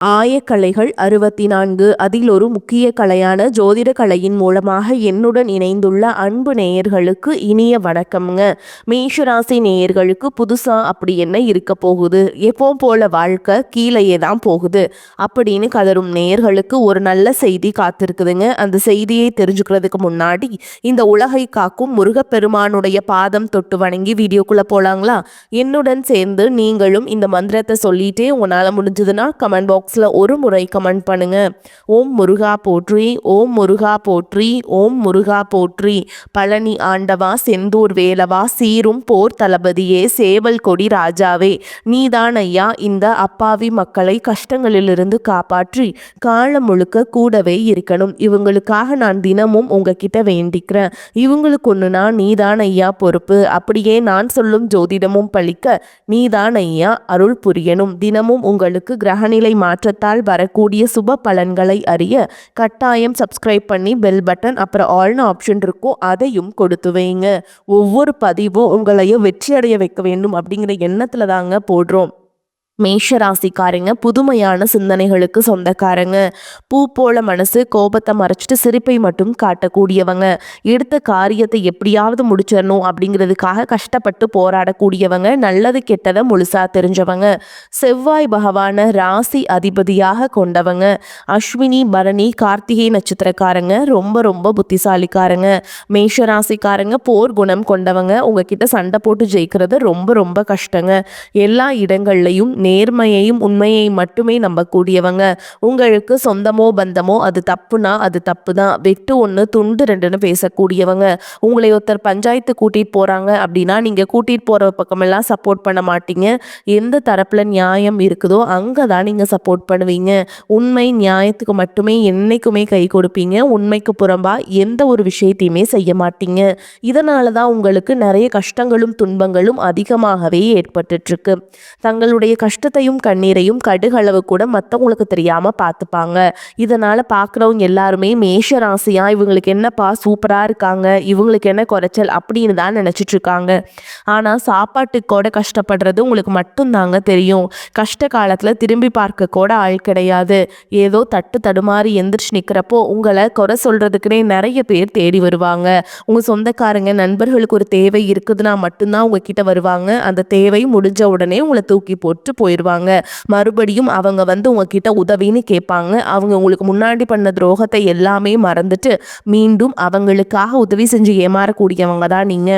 ஆயக்கலைகள் 64 அதில் ஒரு முக்கிய கலையான ஜோதிட கலையின் மூலமாக என்னுடன் இணைந்துள்ள அன்பு நேயர்களுக்கு இனிய வணக்கம்ங்க. மேஷராசி நேயர்களுக்கு புதுசா அப்படி என்ன இருக்க போகுது, எப்போ போல வாழ்க்கை கீழேயே தான் போகுது அப்படின்னு கதரும் நேயர்களுக்கு ஒரு நல்ல செய்தி காத்திருக்குதுங்க. அந்த செய்தியை தெரிஞ்சுக்கிறதுக்கு முன்னாடி இந்த உலகை காக்கும் முருகப்பெருமானுடைய பாதம் தொட்டு வணங்கி வீடியோக்குள்ள போலாங்களா? என்னுடன் சேர்ந்து நீங்களும் இந்த மந்திரத்தை சொல்லிட்டே உங்களால் முடிஞ்சதுன்னா கமெண்ட் பாக்ஸ் ஒரு முறை கமெண்ட் பண்ணுங்க. ஓம் முருகா போற்றி, ஓம் முருகா போற்றி, ஓம் முருகா போற்றி. பழனி ஆண்டவா, செந்தூர் வேலவா, சீரும் போர் தளபதியே, சேவல் கொடி ராஜாவே, நீதான் ஐயா இந்த அப்பாவி மக்களை கஷ்டங்களிலிருந்து காப்பாற்றி காலம் முழுக்க கூடவே இருக்கணும். இவங்களுக்காக நான் தினமும் உங்ககிட்ட வேண்டிக்கிறேன். இவங்களுக்கு ஒண்ணுனா நீதான் ஐயா பொறுப்பு. அப்படியே நான் சொல்லும் ஜோதிடமும் பழிக்க நீதான் ஐயா அருள் புரியணும். தினமும் உங்களுக்கு கிரகநிலை மாற்றத்தால் வரக்கூடிய சுப பலன்களை அறிய கட்டாயம் சப்ஸ்கிரைப் பண்ணி பெல் பட்டன் அப்புறம் ஆல்னு ஆப்ஷன் இருக்கும், அதையும் கொடுத்து வைங்க. ஒவ்வொரு பதிவும் உங்களையும் வெற்றி அடைய வைக்க வேண்டும் அப்படிங்கிற எண்ணத்துல தாங்க போடுறோம். மேஷராசிக்காரங்க புதுமையான சிந்தனைகளுக்கு சொந்தக்காரங்க. பூ போல மனசு, கோபத்தை மறைச்சிட்டு சிரிப்பை மட்டும் காட்டக்கூடியவங்க. எடுத்த காரியத்தை எப்படியாவது முடிச்சிடணும் அப்படிங்கிறதுக்காக கஷ்டப்பட்டு போராடக்கூடியவங்க. நல்லது கெட்டதை முழுசா தெரிஞ்சவங்க. செவ்வாய் பகவான ராசி அதிபதியாக கொண்டவங்க. அஸ்வினி, பரணி, கார்த்திகை நட்சத்திரக்காரங்க ரொம்ப ரொம்ப புத்திசாலிக்காரங்க. மேஷராசிக்காரங்க போர் குணம் கொண்டவங்க. உங்ககிட்ட சண்டை போட்டு ஜெயிக்கிறது ரொம்ப ரொம்ப கஷ்டங்க. எல்லா இடங்கள்லையும் நேர்மையையும் உண்மையை மட்டுமே நம்பக்கூடியவங்க. உங்களுக்கு சொந்தமோ பந்தமோ அது தப்புனா அது தப்பு தான், வெட்டு ஒன்று துண்டு ரெண்டுன்னு பேசக்கூடியவங்க. உங்களை ஒருத்தர் பஞ்சாயத்து கூட்டிட்டு போறாங்க அப்படின்னா நீங்க கூட்டிட்டு போற பக்கமெல்லாம் சப்போர்ட் பண்ண மாட்டீங்க. எந்த தரப்புல நியாயம் இருக்குதோ அங்கதான் நீங்க சப்போர்ட் பண்ணுவீங்க. உண்மை நியாயத்துக்கு மட்டுமே என்னைக்குமே கை கொடுப்பீங்க. உண்மைக்கு புறம்பா எந்த ஒரு விஷயத்தையுமே செய்ய மாட்டீங்க. இதனாலதான் உங்களுக்கு நிறைய கஷ்டங்களும் துன்பங்களும் அதிகமாகவே ஏற்பட்டுட்டு இருக்கு. தங்களுடைய கஷ்டத்தையும் கண்ணீரையும் கடுகளவு கூட மற்றவங்களுக்கு தெரியாம பார்த்துப்பாங்க. இதனால பார்க்குறவங்க எல்லாருமே மேஷ ராசியா இவங்களுக்கு என்னப்பா சூப்பரா இருக்காங்க, இவங்களுக்கு என்ன குறைச்சல் அப்படின்னு தான் நினைச்சிட்டு இருக்காங்க. ஆனா சாப்பாட்டுக்கு கூட கஷ்டப்படுறது உங்களுக்கு மட்டும்தாங்க தெரியும். கஷ்ட காலத்துல திரும்பி பார்க்க கூட ஆள் கிடையாது. ஏதோ தட்டு தடுமாறி எந்திரிச்சு நிக்கிறப்போ உங்களை குறை சொல்றதுக்குன்னே நிறைய பேர் தேடி வருவாங்க. உங்க சொந்தக்காரங்க நண்பர்களுக்கு ஒரு தேவை இருக்குதுன்னா மட்டும்தான் உங்ககிட்ட வருவாங்க. அந்த தேவை முடிஞ்ச உடனே உங்களை தூக்கி போட்டு போயிடுவாங்க. மறுபடியும் அவங்க உங்ககிட்ட உதவின்னு கேட்பாங்க. அவங்க உங்களுக்கு முன்னாடி பண்ண துரோகத்தை எல்லாமே மறந்துட்டு மீண்டும் அவங்களுக்காக உதவி செஞ்சு ஏமாறக்கூடியவங்க தான் நீங்க.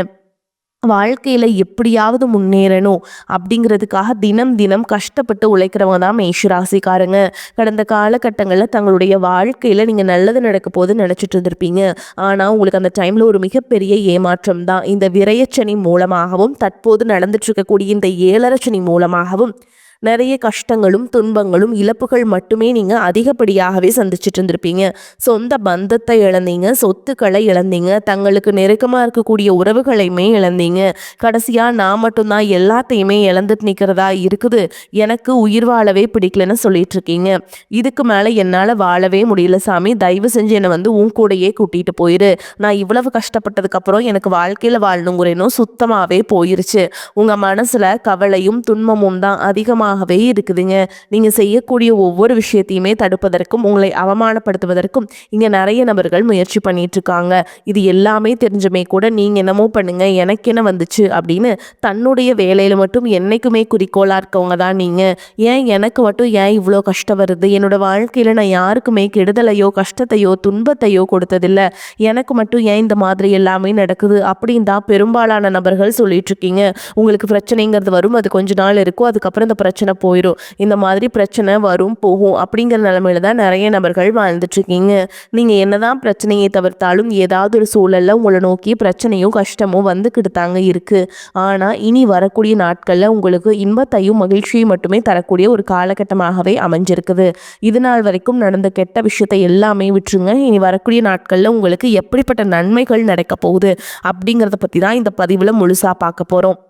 வாழ்க்கையில எப்படியாவது முன்னேறணும் அப்படிங்கிறதுக்காக தினம் தினம் கஷ்டப்பட்டு உழைக்கிறவங்க தான் மேஷராசிக்காரங்க. கடந்த காலகட்டங்களில் தங்களுடைய வாழ்க்கையில நீங்க நல்லது நடக்க போது நினைச்சிட்டு இருந்திருப்பீங்க. ஆனா உங்களுக்கு அந்த டைம்ல ஒரு மிகப்பெரிய ஏமாற்றம் தான். இந்த விரயச்சனி மூலமாகவும் தற்போது நடந்துட்டு இருக்கக்கூடிய இந்த ஏழரச்சனி மூலமாகவும் நிறைய கஷ்டங்களும் துன்பங்களும் இழப்புகள் மட்டுமே நீங்க அதிகப்படியாகவே சந்திச்சுட்டு இருந்திருப்பீங்க. சொந்த பந்தத்தை இழந்தீங்க, சொத்துக்களை இழந்தீங்க, தங்களுக்கு நெருக்கமா இருக்கக்கூடிய உறவுகளையுமே இழந்தீங்க. கடைசியா நான் மட்டும்தான் எல்லாத்தையுமே இழந்துட்டு நிக்கிறதா இருக்குது, எனக்கு உயிர் வாழவே பிடிக்கலன்னு சொல்லிட்டு இருக்கீங்க. இதுக்கு மேல என்னால வாழவே முடியல சாமி, தயவு செஞ்சு என்னை உன் கூடையே கூட்டிட்டு போயிரு. நான் இவ்வளவு கஷ்டப்பட்டதுக்கு அப்புறம் எனக்கு வாழ்க்கையில வாழணுங்கிறேனும் சுத்தமாவே போயிருச்சு. உங்க மனசுல கவலையும் துன்பமும் தான் அதிகமாக இருக்குதுங்க. நீங்க செய்யக்கூடிய ஒவ்வொரு விஷயத்தையுமே தடுப்பதற்கும் உங்களை அவமானப்படுத்துவதற்கும் இங்க நிறைய நபர்கள் முயற்சி பண்ணிட்டு இருக்காங்க. இது எல்லாமே தெரிஞ்சுமே கூட நீங்க என்னமோ பண்ணுங்க எனக்கு என்ன வந்துச்சு அப்படின்னு தன்னுடைய வேலையில மட்டும் என்னைக்குமே குறிக்கோளா இருக்கவங்க தான் நீங்க. ஏன் எனக்கு மட்டும் ஏன் இவ்வளோ கஷ்டம் வருது, என்னோட வாழ்க்கையில நான் யாருக்குமே கெடுதலையோ கஷ்டத்தையோ துன்பத்தையோ கொடுத்ததில்லை, எனக்கு மட்டும் ஏன் இந்த மாதிரி எல்லாமே நடக்குது அப்படின்னு தான் பெரும்பாலான நபர்கள் சொல்லிட்டு இருக்கீங்க. உங்களுக்கு பிரச்சனைங்கிறது வரும், அது கொஞ்ச நாள் இருக்கும், அதுக்கப்புறம் இந்த பிரச்சனை போயிடும். இந்த மாதிரி பிரச்சனை வரும் போகும் அப்படிங்கிற நிலைமையில தான் நிறைய நபர்கள் வாழ்ந்துட்டு இருக்கீங்க. நீங்க என்னதான் பிரச்சனையை தவிர்த்தாலும் ஏதாவது ஒரு சூழல்ல உங்களை நோக்கி பிரச்சனையும் கஷ்டமும் வந்துக்கிட்டு தாங்க இருக்கு. ஆனா இனி வரக்கூடிய நாட்கள்ல உங்களுக்கு இன்பத்தையும் மகிழ்ச்சியும் மட்டுமே தரக்கூடிய ஒரு காலகட்டமாகவே அமைஞ்சிருக்குது. இது நாள் வரைக்கும் நடந்த கெட்ட விஷயத்தை எல்லாமே விட்டுருங்க. இனி வரக்கூடிய நாட்கள்ல உங்களுக்கு எப்படிப்பட்ட நன்மைகள் நடக்க போகுது அப்படிங்கிறத பத்தி தான் இந்த பதிவுல முழுசா பார்க்க போறோம்.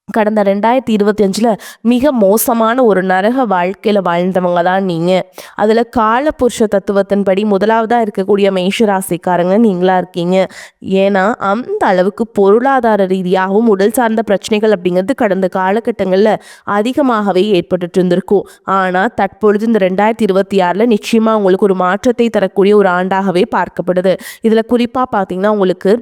கடந்த 2025ல் மிக மோசமான ஒரு நரக வாழ்க்கையில் வாழ்ந்தவங்க தான் நீங்கள். அதில் காலபுருஷ தத்துவத்தின்படி முதலாவதாக இருக்கக்கூடிய மேஷராசிக்காரங்க நீங்களா இருக்கீங்க. ஏன்னா அந்த அளவுக்கு பொருளாதார ரீதியாகவும் உடல் சார்ந்த பிரச்சனைகள் அப்படிங்கிறது கடந்த காலகட்டங்களில் அதிகமாகவே ஏற்பட்டு இருந்திருக்கும். ஆனால் தற்பொழுது இந்த 2026ல் நிச்சயமாக உங்களுக்கு ஒரு மாற்றத்தை தரக்கூடிய ஒரு ஆண்டாகவே பார்க்கப்படுது. இதில் குறிப்பாக பார்த்தீங்கன்னா உங்களுக்கு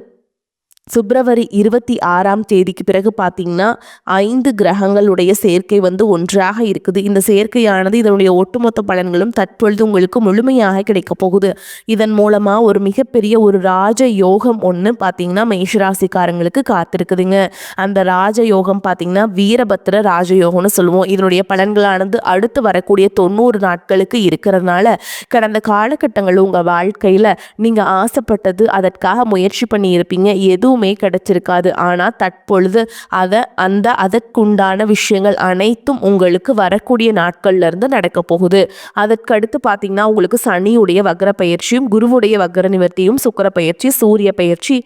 பிப்ரவரி 26ஆம் தேதிக்கு பிறகு பார்த்தீங்கன்னா 5 கிரகங்களுடைய சேர்க்கை ஒன்றாக இருக்குது. இந்த சேர்க்கையானது இதனுடைய ஒட்டுமொத்த பலன்களும் தற்பொழுது உங்களுக்கு முழுமையாக கிடைக்க போகுது. இதன் மூலமாக ஒரு மிகப்பெரிய ஒரு ராஜ யோகம் ஒன்று பார்த்தீங்கன்னா மேஷராசிக்காரங்களுக்கு காத்திருக்குதுங்க. அந்த ராஜ யோகம் பார்த்தீங்கன்னா வீரபத்திர ராஜயோகம்னு சொல்லுவோம். இதனுடைய பலன்களானது அடுத்து வரக்கூடிய 90 நாட்களுக்கு இருக்கிறதுனால கடந்த காலகட்டங்கள் உங்கள் வாழ்க்கையில் நீங்கள் ஆசைப்பட்டது அதற்காக முயற்சி பண்ணி இருப்பீங்க, எதுவும் கிடைச்சிருக்காது. ஆனால் தற்பொழுது அதற்குண்டான விஷயங்கள் அனைத்தும் உங்களுக்கு வரக்கூடிய நாட்கள்ல இருந்து நடக்க போகுது. அதற்கடுத்து பார்த்தீங்கன்னா உங்களுக்கு சனியுடைய வக்ர பயிற்சியும் குருவுடைய வக்ர நிவர்த்தியும் சுக்கிர பயிற்சி சூரிய பயிற்சி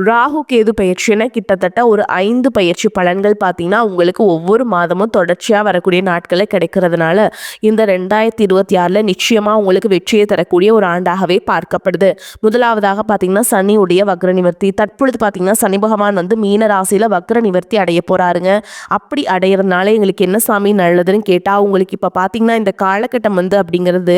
ராகு கேது பயிற்சி என கிட்டத்தட்ட ஒரு 5 பயிற்சி பலன்கள் பார்த்தீங்கன்னா உங்களுக்கு ஒவ்வொரு மாதமும் தொடர்ச்சியாக வரக்கூடிய நாட்களில் கிடைக்கிறதுனால இந்த 2026ல் நிச்சயமாக உங்களுக்கு வெற்றியை தரக்கூடிய ஒரு ஆண்டாகவே பார்க்கப்படுது. முதலாவதாக பார்த்தீங்கன்னா சனியுடைய வக்ர நிவர்த்தி. தற்பொழுது பார்த்தீங்கன்னா சனி பகவான் மீன ராசியில வக்ர நிவர்த்தி அடைய போறாருங்க. அப்படி அடையிறதுனால எங்களுக்கு என்ன சாமி நல்லதுன்னு கேட்டா உங்களுக்கு இப்ப பாத்தீங்கன்னா இந்த காலகட்டம் அப்படிங்கிறது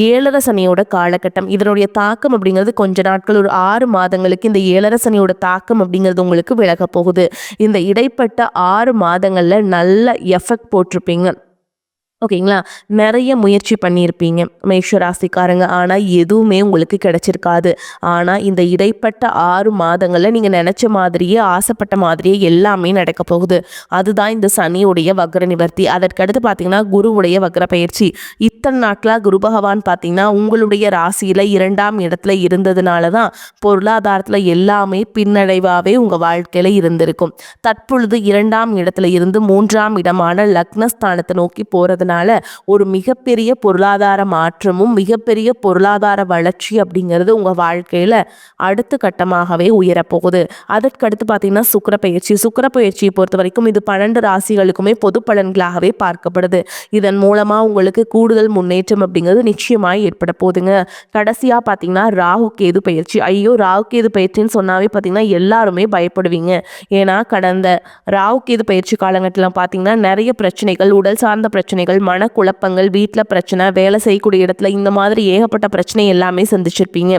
7.5 சனியோட காலகட்டம். இதனுடைய தாக்கம் அப்படிங்கிறது கொஞ்ச நாட்கள் ஒரு 6 மாதங்களுக்கு இந்த 7.5 சனியோட தாக்கம் அப்படிங்கிறது உங்களுக்கு விலக போகுது. இந்த இடைப்பட்ட 6 மாதங்கள்ல நல்ல எஃபெக்ட் போட்டிருப்பீங்க. ஓகேங்களா, நிறைய முயற்சி பண்ணியிருப்பீங்க மேஷராசிக்காரங்க. ஆனால் எதுவுமே உங்களுக்கு கிடைச்சிருக்காது. ஆனால் இந்த இடைப்பட்ட 6 மாதங்களில் நீங்கள் நினச்ச மாதிரியே ஆசைப்பட்ட மாதிரியே எல்லாமே நடக்க போகுது. அதுதான் இந்த சனியுடைய வக்ர நிவர்த்தி. அதற்கடுத்து பார்த்தீங்கன்னா குருவுடைய வக்ர பயிற்சி. இத்தனை நாட்களாக குரு பகவான் பார்த்தீங்கன்னா உங்களுடைய ராசியில் 2ஆம் இடத்துல இருந்ததுனால தான் பொருளாதாரத்தில் எல்லாமே பின்னடைவாகவே உங்கள் வாழ்க்கையில் இருந்திருக்கும். தற்பொழுது 2ஆம் இடத்துல இருந்து 3ஆம் இடமான லக்னஸ்தானத்தை நோக்கி போகிறதுனால ஒரு மிகப்பெரிய பொருளாதார மாற்றமும் மிகப்பெரிய பொருளாதார வளர்ச்சி அப்படிங்கிறது உங்கள் வாழ்க்கையில் அடுத்த கட்டமாகவே உயரப்போகுது. அதற்கடுத்து பார்த்தீங்கன்னா சுக்கிர பயிற்சியை பொறுத்த வரைக்கும் இது 12 ராசிகளுக்குமே பொது பலன்களாகவே பார்க்கப்படுது. இதன் மூலமாக உங்களுக்கு கூடுதல் முன்னேற்றம் அப்படிங்கிறது நிச்சயமாக ஏற்பட போகுதுங்க. கடைசியாக பார்த்தீங்கன்னா ராகு கேது பயிற்சி. ராகு கேது பயிற்சின்னு சொன்னாவே பார்த்தீங்கன்னா எல்லாருமே பயப்படுவீங்க. ஏன்னா கடந்த ராகு கேது பயிற்சி காலகட்டத்தில் பார்த்தீங்கன்னா நிறைய பிரச்சனைகள், உடல் சார்ந்த பிரச்சனைகள், மனக்குழப்பங்கள், வீட்டில் பிரச்சனை, வேலை செய்யக்கூடிய இடத்துல இந்த மாதிரி ஏகப்பட்ட பிரச்சனை எல்லாமே சந்திச்சிருப்பீங்க.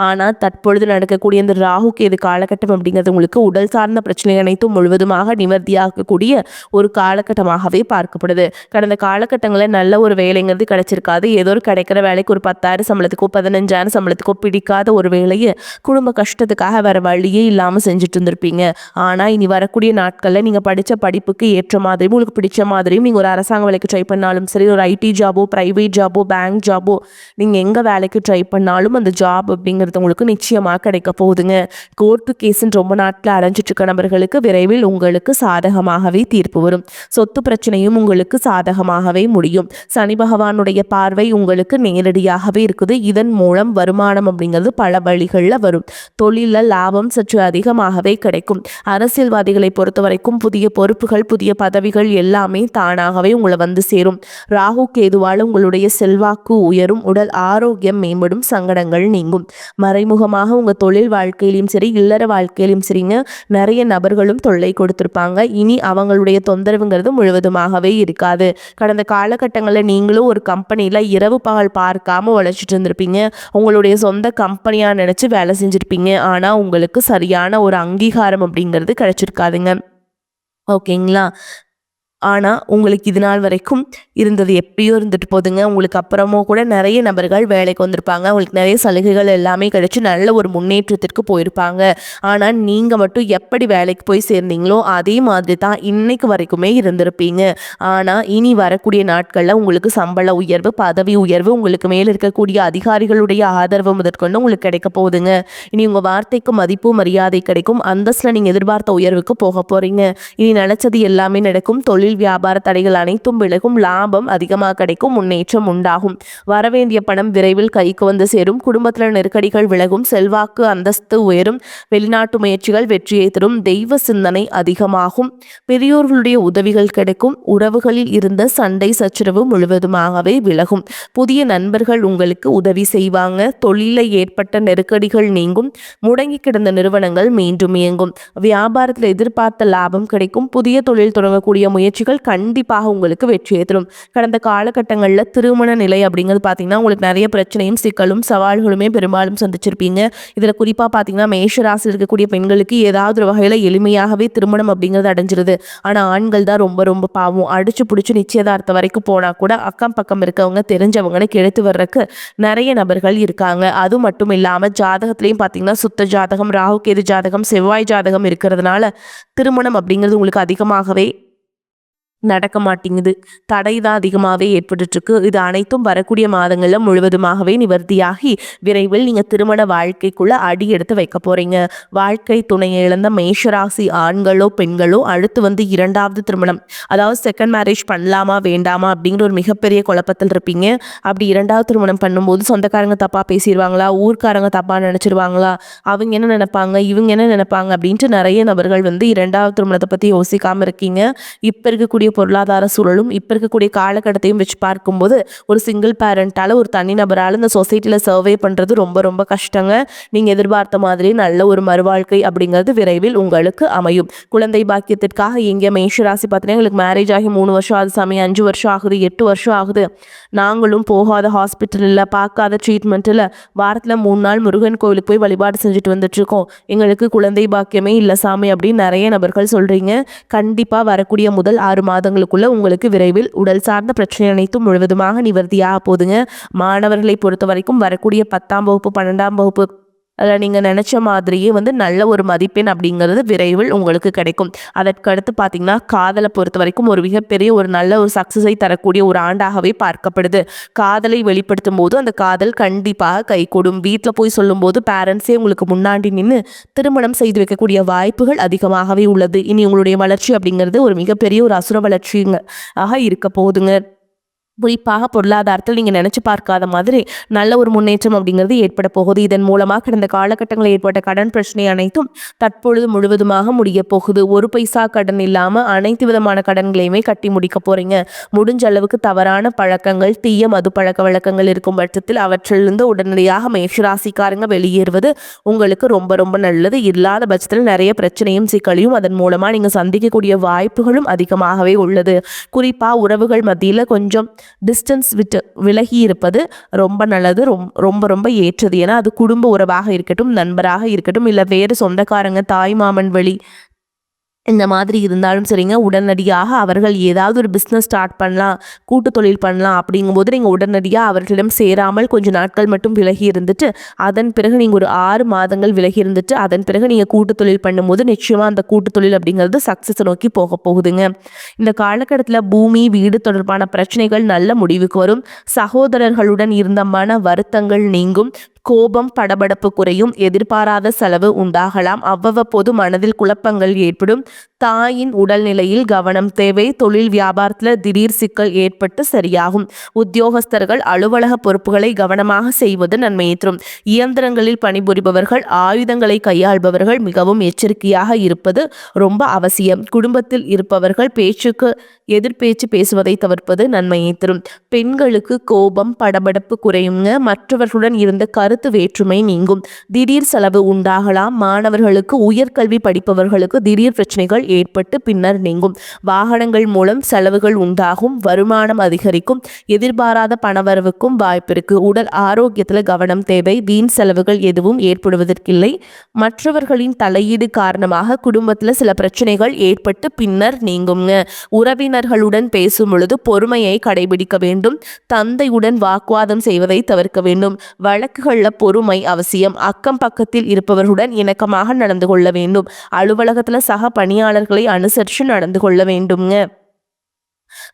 ஆனால் தற்பொழுது நடக்கக்கூடிய இந்த ராகு கேது காலகட்டம் அப்படிங்கிறது உங்களுக்கு உடல் சார்ந்த பிரச்சனை அனைத்தும் முழுவதுமாக நிவர்த்தியாகக்கூடிய ஒரு காலகட்டமாகவே பார்க்கப்படுது. கடந்த காலகட்டங்களில் நல்ல ஒரு வேலைங்கிறது கிடைச்சிருக்காது. ஏதோ ஒரு கிடைக்கிற வேலைக்கு ஒரு 10,000 சம்பளத்துக்கோ 15,000 சம்பளத்துக்கோ பிடிக்காத ஒரு வேலையை குடும்ப கஷ்டத்துக்காக வேற வழியே இல்லாமல் செஞ்சுட்டு இருந்திருப்பீங்க. ஆனால் இனி வரக்கூடிய நாட்களில் நீங்கள் படித்த படிப்புக்கு ஏற்ற மாதிரியும் உங்களுக்கு பிடிச்ச மாதிரியும் நீங்கள் ஒரு அரசாங்க வேலைக்கு ட்ரை பண்ணாலும் சரி, ஒரு ஐடி ஜாபோ பிரைவேட் ஜாபோ பேங்க் ஜாபோ நீங்கள் எங்கே வேலைக்கு ட்ரை பண்ணாலும் அந்த ஜாப் அப்படிங்கிறது உங்களுக்கு நிச்சயமாக கிடைக்க போகுதுங்க. கோர்ட்டு கேஸுன்னு ரொம்ப நாட்கள் அடைஞ்சிட்டு இருக்க நபர்களுக்கு விரைவில் உங்களுக்கு சாதகமாகவே தீர்ப்பு வரும். சொத்து பிரச்சனையும் உங்களுக்கு சாதகமாகவே முடியும். சனி பகவானுடைய பார்வை உங்களுக்கு நேரடியாகவே இருக்குது. இதன் மூலம் வருமானம் அப்படிங்கிறது பல வழிகளில் வரும். தொழிலில் லாபம் சற்று அதிகமாகவே கிடைக்கும். அரசியல்வாதிகளை பொறுத்த வரைக்கும் புதிய பொறுப்புகள், புதிய பதவிகள் எல்லாமே தானாகவே உங்களை சேரும். ராகு கேதுவால் உங்களுடைய செல்வாக்கு உயரும். உடல் ஆரோக்கியம் மேம்படும். சங்கடங்கள் நீங்கும். மறைமுகமாக உங்கள் தொழில் வாழ்க்கையிலும் சரி, இல்லற வாழ்க்கையிலும் சரிங்க, நிறைய நபர்களும் தொல்லை கொடுத்திருப்பாங்க. இனி அவங்களுடைய தொந்தரவுங்கிறது முழுவதுமாகவே இருக்காது. கடந்த காலகட்டங்களில் நீங்களும் ஒரு கம்பெனியில் இரவு பகல் பார்க்காம உழைச்சிட்டு இருந்திருப்பீங்க. உங்களுடைய சொந்த கம்பெனியாக நினச்சி வேலை செஞ்சுருப்பீங்க. ஆனால் உங்களுக்கு சரியான ஒரு அங்கீகாரம் அப்படிங்கிறது கிடைச்சிருக்காதுங்க. ஓகேங்களா, ஆனால் உங்களுக்கு இது நாள் வரைக்கும் இருந்தது எப்படியோ இருந்துட்டு போதுங்க. உங்களுக்கு அப்புறமோ கூட நிறைய நபர்கள் வேலைக்கு வந்திருப்பாங்க. உங்களுக்கு நிறைய சலுகைகள் எல்லாமே கிடைச்சி நல்ல ஒரு முன்னேற்றத்திற்கு போயிருப்பாங்க. ஆனால் நீங்கள் மட்டும் எப்படி வேலைக்கு போய் சேர்ந்தீங்களோ அதே மாதிரி தான் இன்னைக்கு வரைக்குமே இருந்திருப்பீங்க. ஆனால் இனி வரக்கூடிய நாட்களில் உங்களுக்கு சம்பள உயர்வு, பதவி உயர்வு, உங்களுக்கு மேலே இருக்கக்கூடிய அதிகாரிகளுடைய ஆதரவு முதற்கொண்டு உங்களுக்கு கிடைக்க போகுதுங்க. இனி உங்கள் வார்த்தைக்கு மதிப்பு மரியாதை கிடைக்கும். அந்தஸ்தில் நீங்கள் எதிர்பார்த்த உயர்வுக்கு போக போகிறீங்க. இனி நினச்சது எல்லாமே நடக்கும். தொழில் தொழில் வியாபார தடைகள் அனைத்தும் விலகும். லாபம் அதிகமாக கிடைக்கும். முன்னேற்றம் உண்டாகும். வரவேண்டிய பணம் விரைவில் கைக்கு வந்து சேரும். குடும்பத்தில் நெருக்கடிகள் விலகும். செல்வாக்கு அந்தஸ்து உயரும். வெளிநாட்டு முயற்சிகள் வெற்றியை தரும். தெய்வ சிந்தனை அதிகமாகும். பெரியோர்களுடைய உதவிகள் கிடைக்கும். உறவுகளில் இருந்த சண்டை சச்சரவு முழுவதுமாகவே விலகும். புதிய நண்பர்கள் உங்களுக்கு உதவி செய்வாங்க. தொழிலில் ஏற்பட்ட நெருக்கடிகள் நீங்கும். முடங்கி கிடந்த நிறுவனங்கள் மீண்டும் இயங்கும். வியாபாரத்தில் எதிர்பார்த்த லாபம் கிடைக்கும். புதிய தொழில் தொடங்கக்கூடிய முயற்சிகள் கண்டிப்பாக உங்களுக்கு வெற்றியை தரும். கடந்த காலகட்டங்களில் திருமண நிலை அப்படிங்கிறது பார்த்தீங்கன்னா உங்களுக்கு நிறைய பிரச்சனையும் சிக்கலும் சவால்களுமே பெரும்பாலும் சந்திச்சிருப்பீங்க. இதில் குறிப்பாக பார்த்தீங்கன்னா மேஷராசியில் இருக்கக்கூடிய பெண்களுக்கு ஏதாவது ஒரு வகையில் எளிமையாகவே திருமணம் அப்படிங்கிறது அடைஞ்சிருது. ஆனால் ஆண்கள் தான் ரொம்ப ரொம்ப பாவம். அடிச்சு பிடிச்சி நிச்சயதார்த்தம் வரைக்கும் போனால் கூட அக்கம் பக்கம் இருக்கவங்க தெரிஞ்சவங்கன்னு கெடுத்து வர்றதுக்கு நிறைய நபர்கள் இருக்காங்க. அது மட்டும் இல்லாமல் ஜாதகத்திலையும் பார்த்தீங்கன்னா சுத்த ஜாதகம், ராகு கேது ஜாதகம், செவ்வாய் ஜாதகம் இருக்கிறதுனால திருமணம் அப்படிங்கிறது உங்களுக்கு அதிகமாகவே நடக்க மாட்டேங்குது. தடை தான் அதிகமாகவே ஏற்பட்டுருக்கு. இது அனைத்தும் வரக்கூடிய மாதங்களில் முழுவதுமாகவே நிவர்த்தியாகி விரைவில் நீங்கள் திருமண வாழ்க்கைக்குள்ளே அடி எடுத்து வைக்க போகிறீங்க. வாழ்க்கை துணையை இழந்த மேஷராசி ஆண்களோ பெண்களோ அடுத்து வந்து இரண்டாவது திருமணம், அதாவது செகண்ட் மேரேஜ் பண்ணலாமா வேண்டாமா அப்படிங்கிற ஒரு மிகப்பெரிய குழப்பத்தில் இருப்பீங்க. அப்படி இரண்டாவது திருமணம் பண்ணும்போது சொந்தக்காரங்க தப்பாக பேசிடுவாங்களா, ஊர்க்காரங்க தப்பாக நினச்சிருவாங்களா, அவங்க என்ன நினைப்பாங்க, இவங்க என்ன நினைப்பாங்க அப்படின்ட்டு நிறைய நபர்கள் வந்து இரண்டாவது திருமணத்தை பற்றி யோசிக்காமல் இருக்கீங்க. இப்போ இருக்கக்கூடிய பொருளாதார சூழலும் இப்போ இருக்கக்கூடிய காலகட்டத்தையும் வச்சு பார்க்கும்போது ஒரு சிங்கிள் பேரண்டால், ஒரு தனிநபரால் இந்த சொசைட்டியில் சர்வே பண்ணுறது ரொம்ப ரொம்ப கஷ்டங்க. நீங்கள் எதிர்பார்த்த மாதிரி நல்ல ஒரு மறுவாழ்க்கை அப்படிங்கிறது விரைவில் உங்களுக்கு அமையும். குழந்தை பாக்கியத்திற்காக எங்கே மேஷராசி பார்த்தீங்கன்னா எங்களுக்கு மேரேஜ் ஆகி 3 வருஷம் ஆகுது சாமி, 5 வருஷம் ஆகுது, 8 வருஷம் ஆகுது, நாங்களும் போகாத ஹாஸ்பிட்டலில் பார்க்காத ட்ரீட்மெண்ட்டில் வாரத்தில் 3 நாள் முருகன் கோவிலுக்கு போய் வழிபாடு செஞ்சுட்டு வந்துட்டுருக்கோம், எங்களுக்கு குழந்தை பாக்கியமே இல்லை சாமி அப்படின்னு நிறைய நபர்கள் சொல்கிறீங்க. கண்டிப்பாக வரக்கூடிய முதல் 6 மாதங்களுக்குள்ள உங்களுக்கு விரைவில் உடல் சார்ந்த பிரச்சனை அனைத்தும் முழுவதுமாக நிவர்த்தியாக போதுங்க. மாணவர்களை பொறுத்த வரைக்கும் வரக்கூடிய 10ஆம் வகுப்பு 12ஆம் வகுப்பு அதில் நீங்கள் நினச்ச மாதிரியே வந்து நல்ல ஒரு மதிப்பெண் அப்படிங்கிறது விரைவில் உங்களுக்கு கிடைக்கும். அதற்கடுத்து பார்த்தீங்கன்னா காதலை பொறுத்த வரைக்கும் ஒரு மிகப்பெரிய ஒரு நல்ல ஒரு சக்ஸஸை தரக்கூடிய ஒரு ஆண்டாகவே பார்க்கப்படுது. காதலை வெளிப்படுத்தும் போது அந்த காதல் கண்டிப்பாக கைகூடும். வீட்டில் போய் சொல்லும்போது பேரண்ட்ஸே உங்களுக்கு முன்னாடி நின்று திருமணம் செய்து வைக்கக்கூடிய வாய்ப்புகள் அதிகமாகவே உள்ளது. இனி உங்களுடைய வளர்ச்சி அப்படிங்கிறது ஒரு மிகப்பெரிய ஒரு அசுர வளர்ச்சிங்க ஆக இருக்க போதுங்க. குறிப்பாக பொருளாதாரத்தில் நீங்கள் நினச்சி பார்க்காத மாதிரி நல்ல ஒரு முன்னேற்றம் அப்படிங்கிறது ஏற்பட போகுது. இதன் மூலமாக கடந்த காலகட்டங்களில் ஏற்பட்ட கடன் பிரச்சனை அனைத்தும் தற்பொழுது முழுவதுமாக முடிய போகுது. ஒரு பைசா கடன் இல்லாமல் அனைத்து விதமான கடன்களையுமே கட்டி முடிக்க போகிறீங்க. முடிஞ்ச அளவுக்கு தவறான பழக்கங்கள், தீய மது பழக்க வழக்கங்கள் இருக்கும் பட்சத்தில் அவற்றிலிருந்து உடனடியாக மேஷராசிக்காரங்க வெளியேறுவது உங்களுக்கு ரொம்ப ரொம்ப நல்லது. இல்லாத பட்சத்தில் நிறைய பிரச்சனையும் சிக்கலையும் அதன் மூலமாக நீங்கள் சந்திக்கக்கூடிய வாய்ப்புகளும் அதிகமாகவே உள்ளது. குறிப்பாக உறவுகள் மத்தியில் கொஞ்சம் டிஸ்டன்ஸ் விட்டு விலகி இருப்பது ரொம்ப நல்லது, ரொம்ப ரொம்ப ஏற்றது. ஏன்னா அது குடும்ப உறவாக இருக்கட்டும், நண்பராக இருக்கட்டும், இல்லை வேறு சொந்தக்காரங்க, தாய் மாமன் வழி இந்த மாதிரி இருந்தாலும் சரிங்க, உடனடியாக அவர்கள் ஏதாவது ஒரு பிஸ்னஸ் ஸ்டார்ட் பண்ணலாம், கூட்டு தொழில் பண்ணலாம் அப்படிங்கும்போது நீங்கள் உடனடியாக அவர்களிடம் சேராமல் கொஞ்சம் நாட்கள் மட்டும் விலகி இருந்துட்டு அதன் பிறகு நீங்கள் ஒரு 6 மாதங்கள் விலகி இருந்துட்டு அதன் பிறகு நீங்கள் கூட்டு தொழில் பண்ணும்போது நிச்சயமாக அந்த கூட்டு தொழில் அப்படிங்கிறது சக்ஸஸ் நோக்கி போக போகுதுங்க. இந்த காலகட்டத்தில் பூமி வீடு தொடர்பான பிரச்சனைகள் நல்ல முடிவுக்கு வரும். சகோதரர்களுடன் இருந்த மன வருத்தங்கள் நீங்கும். கோபம் படபடப்பு குறையும். எதிர்பாராத செலவு உண்டாகலாம். அவ்வப்போது மனதில் குழப்பங்கள் ஏற்படும். தாயின் உடல்நிலையில் கவனம் தேவை. தொழில் வியாபாரத்தில் திடீர் சிக்கல் ஏற்பட்டு சரியாகும். உத்தியோகஸ்தர்கள் அலுவலக பொறுப்புகளை கவனமாக செய்வது நன்மையை தரும். இயந்திரங்களில் பணிபுரிபவர்கள், ஆயுதங்களை கையாள்பவர்கள் மிகவும் எச்சரிக்கையாக இருப்பது ரொம்ப அவசியம். குடும்பத்தில் இருப்பவர்கள் பேச்சுக்கு எதிர்பேச்சு பேசுவதை தவிர்ப்பது நன்மையை தரும். பெண்களுக்கு கோபம் படபடப்பு குறையுங்க. மற்றவர்களுடன் இருந்த கருத்து வேற்றுமை நீங்கும். திடீர் செலவு உண்டாகலாம். மாணவர்களுக்கு, உயர்கல்வி படிப்பவர்களுக்கு திடீர் பிரச்சனைகள் ஏற்பட்டு பின்னர் நீங்கும். வாகனங்கள் மூலம் செலவுகள் உண்டாகும். வருமானம் அதிகரிக்கும். எதிர்பாராத பணவரவுக்கும் வாய்ப்பிருக்கு. உடல் ஆரோக்கியத்தில் கவனம் தேவை. வீண் செலவுகள் எதுவும் ஏற்படுவதற்கில்லை. மற்றவர்களின் தலையீடு காரணமாக குடும்பத்தில் சில பிரச்சனைகள் ஏற்பட்டு பின்னர் நீங்குங்க. உறவினர்களுடன் பேசும் பொழுது பொறுமையை கடைபிடிக்க வேண்டும். தந்தையுடன் வாக்குவாதம் செய்வதை தவிர்க்க வேண்டும். வழக்குகளில் பொறுமை அவசியம். அக்கம் பக்கத்தில் இருப்பவர்களுடன் இணக்கமாக நடந்து கொள்ள வேண்டும். அலுவலகத்தில் சக பணியாளர்களை அனுசரித்து நடந்து கொள்ள வேண்டுங்க.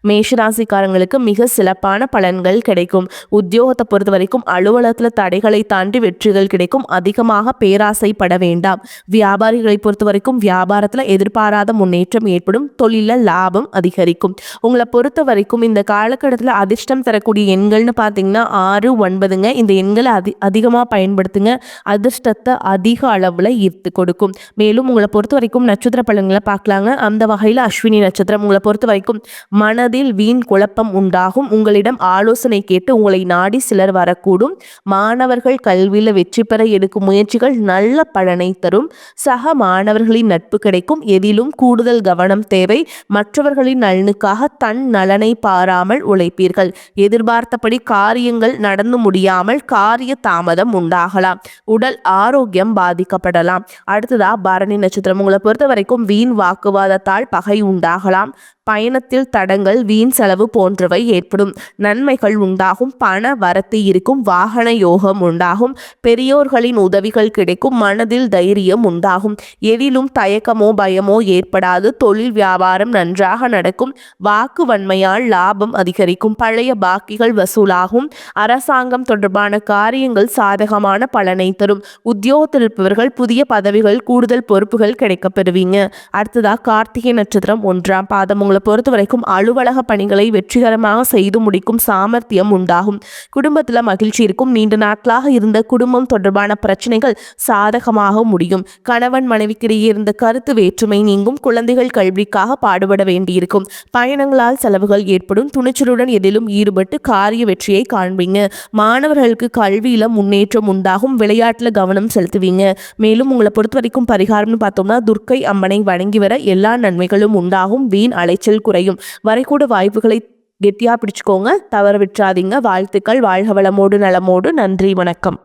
மேஷராசிக்காரங்களுக்கு மிக சிறப்பான பலன்கள் கிடைக்கும். உத்தியோகத்தை பொறுத்த வரைக்கும் அலுவலகத்துல தடைகளை தாண்டி வெற்றிகள் கிடைக்கும். அதிகமாக பேராசைப்பட வேண்டாம். வியாபாரிகளை பொறுத்த வரைக்கும் வியாபாரத்துல எதிர்பாராத முன்னேற்றம் ஏற்படும். தொழில லாபம் அதிகரிக்கும். உங்களை பொறுத்த வரைக்கும் இந்த காலகட்டத்தில் அதிர்ஷ்டம் தரக்கூடிய எண்கள்னு பார்த்தீங்கன்னா 6, 9ங்க. இந்த எண்களை அதிகமாக பயன்படுத்துங்க. அதிர்ஷ்டத்தை அதிக அளவில் ஈர்த்து கொடுக்கும். மேலும் உங்களை பொறுத்த வரைக்கும் நட்சத்திர பலன்களை பார்க்கலாங்க. அந்த வகையில் அஸ்வினி நட்சத்திரம் உங்களை பொறுத்த வரைக்கும் மனதில் வீண் குழப்பம் உண்டாகும். உங்களிடம் ஆலோசனை கேட்டு உங்களை நாடி சிலர் வரக்கூடும். மாணவர்கள் கல்வியில் வெற்றி பெற எடுக்கும் முயற்சிகள் நல்ல பலனை தரும். சக மாணவர்களின் நட்பு கிடைக்கும். எதிலும் கூடுதல் கவனம் தேவை. மற்றவர்களின் நலனுக்காக தன் நலனை பாராமல் உழைப்பீர்கள். எதிர்பார்த்தபடி காரியங்கள் நடந்து முடியாமல் காரிய தாமதம் உண்டாகலாம். உடல் ஆரோக்கியம் பாதிக்கப்படலாம். அடுத்ததா பரணி நட்சத்திரம் உங்களை பொறுத்த வரைக்கும் வீண் வாக்குவாதத்தால் பகை உண்டாகலாம். பயணத்தில் தடங்கள் வீண் செலவு போன்றவை ஏற்படும். நன்மைகள் உண்டாகும். பண வரத்து இருக்கும். வாகன யோகம் உண்டாகும். பெரியோர்களின் உதவிகள் கிடைக்கும். மனதில் தைரியம் உண்டாகும். எதிலும் தயக்கமோ பயமோ ஏற்படாது. தொழில் வியாபாரம் நன்றாக நடக்கும். வாக்கு வன்மையால் லாபம் அதிகரிக்கும். பழைய பாக்கிகள் வசூலாகும். அரசாங்கம் தொடர்பான காரியங்கள் சாதகமான பலனை தரும். உத்தியோகத்தில் இருப்பவர்கள் புதிய பதவிகள் கூடுதல் பொறுப்புகள் கிடைக்கப் பெறுவீங்க. அடுத்ததா கார்த்திகை நட்சத்திரம் 1ஆம் பாதம் உங்களை பொறுத்த வரைக்கும் அலுவலக பணிகளை வெற்றிகரமாக செய்து முடிக்கும் சாமர்த்தியம் உண்டாகும். குடும்பத்தில் மகிழ்ச்சி இருக்கும். நீண்ட நாட்களாக இருந்த குடும்பம் தொடர்பான பிரச்சனைகள் சாதகமாக முடியும். கணவன் மனைவிக்கிடையே இருந்த கருத்து வேற்றுமை நீங்கும். குழந்தைகள் கல்விக்காக பாடுபட வேண்டியிருக்கும். பயணங்களால் செலவுகள் ஏற்படும். துணிச்சலுடன் எதிலும் ஈடுபட்டு காரிய வெற்றியை காண்பீங்க. மாணவர்களுக்கு கல்வியில முன்னேற்றம் உண்டாகும். விளையாட்டுல கவனம் செலுத்துவீங்க. மேலும் உங்களை பொறுத்த வரைக்கும் பரிகாரம்னு பார்த்தோம்னா துர்க்கை அம்மனை வணங்கி வர எல்லா நன்மைகளும் உண்டாகும். வீண் அலைச்சல் குறையும். வரைக்கூட வாய்ப்புகளை கெட்டியா பிடிச்சுக்கோங்க. தவற விட்டுறாதீங்க. வாழ்த்துக்கள். வாழ்க வளமோடு நலமோடு. நன்றி, வணக்கம்.